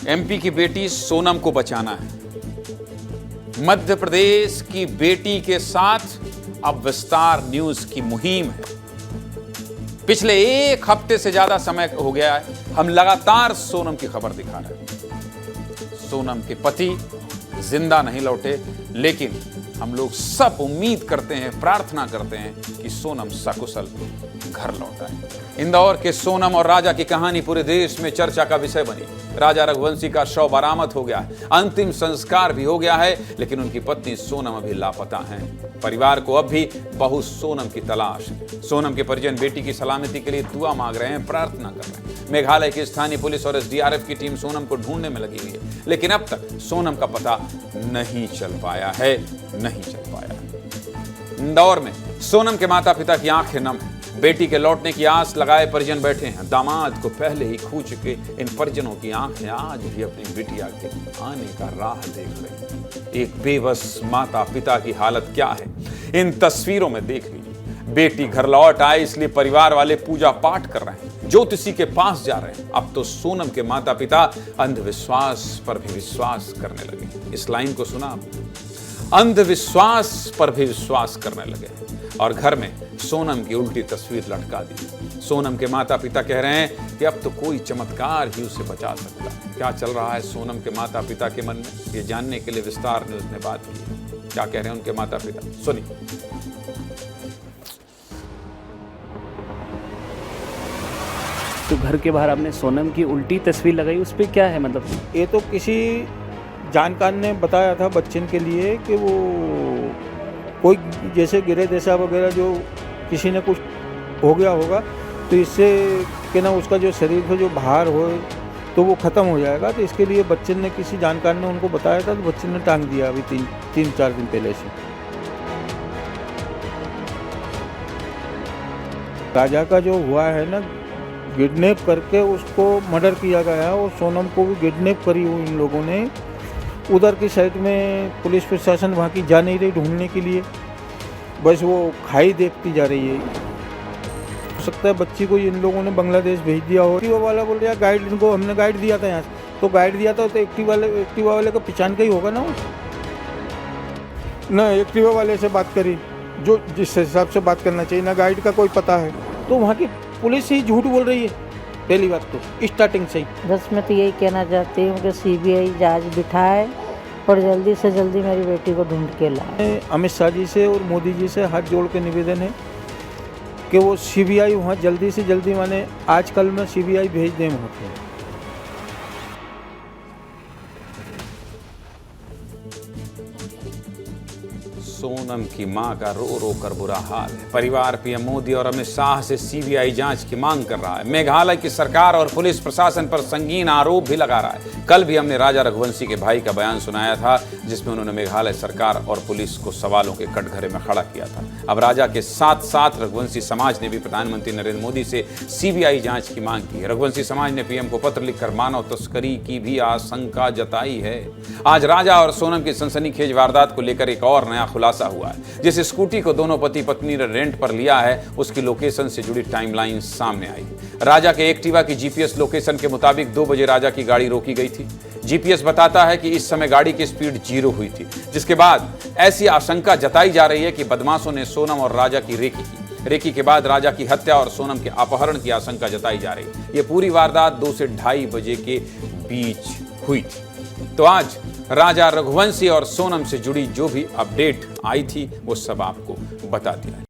MP की बेटी सोनम को बचाना है। मध्य प्रदेश की बेटी के साथ अब विस्तार न्यूज की मुहिम है। पिछले एक हफ्ते से ज्यादा समय हो गया है, हम लगातार सोनम की खबर दिखा रहे हैं। सोनम के पति जिंदा नहीं लौटे, लेकिन हम लोग सब उम्मीद करते हैं, प्रार्थना करते हैं कि सोनम सकुशल घर लौट आए। इंदौर के सोनम और राजा की कहानी पूरे देश में चर्चा का विषय बनी। राजा रघुवंशी का शव बरामद हो गया है, अंतिम संस्कार भी हो गया है, लेकिन उनकी पत्नी सोनम अभी लापता हैं। परिवार को अब भी बहू सोनम की तलाश है। सोनम के परिजन बेटी की सलामती के लिए दुआ मांग रहे हैं, प्रार्थना कर रहे हैं। मेघालय की स्थानीय पुलिस और एसडीआरएफ की टीम सोनम को ढूंढने में लगी हुई है, लेकिन अब तक सोनम का पता नहीं चल पाया है। इंदौर में सोनम के माता पिता की आंखें नम हैं। बेटी के लौटने की आस लगाए परिजन बैठे हैं। दामाद को पहले ही खो चुके इन परिजनों की आंखें आज भी अपनी बिटिया के आने का राह देख रही हैं। एक बेबस माता पिता की हालत क्या है, इन तस्वीरों में देख लीजिए। बेटी घर लौट आए इसलिए परिवार वाले पूजा पाठ कर रहे हैं, ज्योतिषी के पास जा रहे हैं। अब तो सोनम के माता पिता अंधविश्वास पर भी विश्वास करने लगे। इस लाइन को सुना, अंधविश्वास पर भी विश्वास करने लगे और घर में सोनम की उल्टी तस्वीर लटका दी। सोनम के माता पिता कह रहे हैं कि अब तो कोई चमत्कार ही उसे बचा सकता है। क्या चल रहा है सोनम के माता पिता के मन में, ये जानने के लिए विस्तार न्यूज ने बात की। क्या कह रहे हैं उनके माता पिता, सुनिए। तो घर के बाहर आपने सोनम की उल्टी तस्वीर लगाई, उस पर क्या है मतलब? ये तो किसी जानकार ने बताया था बच्चन के लिए कि वो कोई जैसे गिरे दशा वगैरह जो किसी ने कुछ हो गया होगा, तो इससे कि ना उसका जो शरीर पे जो भार हो तो वो ख़त्म हो जाएगा। तो इसके लिए बच्चन ने, किसी जानकार ने उनको बताया था, तो बच्चन ने टांग दिया अभी 3-4 दिन पहले से। राजा का जो हुआ है ना, किडनैप करके उसको मर्डर किया गया है और सोनम को भी किडनैप करी हुई इन लोगों ने। उधर की साइड में पुलिस प्रशासन वहाँ की जा नहीं रही ढूंढने के लिए, बस वो खाई देखती जा रही है। हो सकता है बच्ची को इन लोगों ने बांग्लादेश भेज दिया हो। एक्टिवा वाला बोल रहा गाइड, इनको हमने गाइड दिया था यहाँ से, तो गाइड दिया था तो एक्टिवा वाले का पहचान का ही होगा ना वो। ना एक्टिवा वाले से बात करी जो जिस हिसाब से बात करना चाहिए, ना गाइड का कोई पता है, तो वहाँ की पुलिस ही झूठ बोल रही है। पहली बात तो स्टार्टिंग से ही। बस मैं तो यही कहना चाहती हूँ कि सीबीआई जांच बिठाए और जल्दी से जल्दी मेरी बेटी को ढूंढ के लाए। अमित शाह जी से और मोदी जी से हाथ जोड़ के निवेदन है कि वो सीबीआई वहाँ जल्दी से जल्दी, माने आजकल में सीबीआई भेज दें वहाँ पे। सोनम की मां का रो रो कर बुरा हाल है। परिवार पीएम मोदी और अमित शाह से सीबीआई जांच की मांग कर रहा है। मेघालय की सरकार और पुलिस प्रशासन पर संगीन आरोप भी लगा रहा है। कल भी हमने राजा रघुवंशी के भाई का बयान सुनाया था, जिसमें उन्होंने मेघालय सरकार और पुलिस को सवालों के कटघरे में खड़ा किया था। अब राजा के साथ साथ रघुवंशी समाज ने भी प्रधानमंत्री नरेंद्र मोदी से सीबीआई जांच की मांग की है। रघुवंशी समाज ने पीएम को पत्र लिखकर मानव तस्करी की भी आशंका जताई है। आज राजा और सोनम की सनसनीखेज वारदात को लेकर एक और नया खुलासा हुआ है। जिस स्कूटी को दोनों पति पत्नी ने रेंट पर लिया है, उसकी लोकेशन से जुड़ी टाइमलाइन सामने आई। राजा के एक्टिवा की जीपीएस लोकेशन के मुताबिक 2 बजे राजा की गाड़ी रोकी गई थी। जीपीएस बताता है कि इस समय गाड़ी की स्पीड 0 हुई थी, जिसके बाद ऐसी आशंका जताई जा रही है कि बदमाशों ने सोनम और राजा की रेकी की। रेकी के बाद राजा की हत्या और सोनम के अपहरण की आशंका जताई जा रही है। यह पूरी वारदात 2 से 2:30 बजे के बीच हुई थी। तो आज राजा रघुवंशी और सोनम से जुड़ी जो भी अपडेट आई थी, वो सब आपको बता दिया।